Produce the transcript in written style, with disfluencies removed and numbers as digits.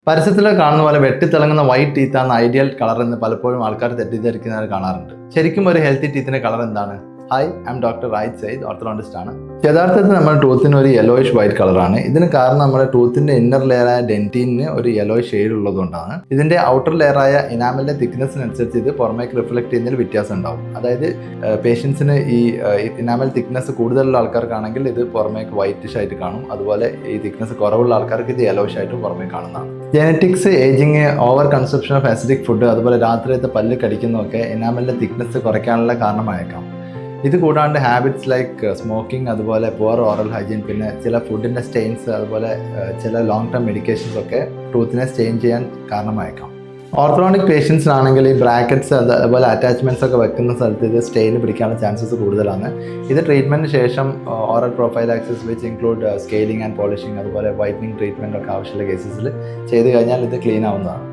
പരസ്യത്തിൽ കാണുന്ന പോലെ വെട്ടിത്തിളങ്ങുന്ന വൈറ്റ് ടീത്താണ് ഐഡിയൽ കളർ എന്ന് പലപ്പോഴും ആൾക്കാർ തെറ്റിദ്ധരിക്കുന്നത് കാണാറുണ്ട്. ശരിക്കും ഒരു ഹെൽത്തി ടീത്തിന്റെ കളർ എന്താണ്? ഹായ്, ഐ എം ഡോക്ടർ റൈറ്റ് സൈദ്, ഓർത്തഡോണ്ടിസ്റ്റ് ആണ്. യഥാർത്ഥത്തിൽ നമ്മുടെ ടൂത്തിന് ഒരു യെലോയിഷ് വൈറ്റ് കളറാണ്. ഇതിന് കാരണം നമ്മുടെ ടൂത്തിന്റെ ഇന്നർ ലെയറായ ഡെന്റീനിന് ഒരു യെലോയിഷ് ഷെയ്ഡ് ഉള്ളതുകൊണ്ടാണ്. ഇതിന്റെ ഔട്ടർ ലെയറായ ഇനാമലിന്റെ തിക്നെസ്സിനനുസരിച്ച് ഇത് പുറമേക്ക് റിഫ്ലക്ട് ചെയ്യുന്നതിൽ വ്യത്യാസം ഉണ്ടാവും. അതായത് പേഷ്യൻസിന് ഈ ഇനാമൽ തിക്നെസ് കൂടുതലുള്ള ആൾക്കാർക്കാണെങ്കിൽ ഇത് പുറമേക്ക് വൈറ്റിഷ് ആയിട്ട് കാണും. അതുപോലെ ഈ തിക്നെസ് കുറവുള്ള ആൾക്കാർക്ക് ഇത് യെലോയിഷ് ആയിട്ട് പുറമേ കാണുന്നതാണ്. Genetics, ageing, over consumption of acidic food, അതുപോലെ രാത്രിയത്തെ പല്ല് കടിക്കുന്നതൊക്കെ ഇനാമലിന്റെ തിക്നെസ് കുറയ്ക്കാനുള്ള കാരണമായേക്കാം. ഇത് കൂടാണ്ട് ഹാബിറ്റ്സ് ലൈക്ക് സ്മോക്കിംഗ്, അതുപോലെ പുവർ ഓറൽ ഹൈജീൻ, പിന്നെ ചില ഫുഡിൻ്റെ സ്റ്റെയിൻസ്, അതുപോലെ ചില ലോങ് ടേം മെഡിക്കേഷൻസ് ഒക്കെ ടൂത്തിനെ സ്റ്റെയിൻ ചെയ്യാൻ കാരണമായേക്കാം. ഓർത്തോഡോണ്ടിക് പേഷ്യൻസിനാണെങ്കിൽ ഈ ബ്രാക്കറ്റ്സ് അതുപോലെ അറ്റാച്ച്മെൻറ്റ്സ് ഒക്കെ വെക്കുന്ന സ്ഥലത്ത് ഇത് സ്റ്റെയിൻ പിടിക്കാനുള്ള ചാൻസസ് കൂടുതലാണ്. ഇത് ട്രീറ്റ്മെൻറ്റിന് ശേഷം oral prophylaxis which include scaling and polishing, അതുപോലെ വൈറ്റനിങ് ട്രീറ്റ്മെൻറ്റ് ഒക്കെ ആവശ്യമുള്ള കേസസിൽ ചെയ്ത് കഴിഞ്ഞാൽ ഇത് ക്ലീൻ ആവുന്നതാണ്.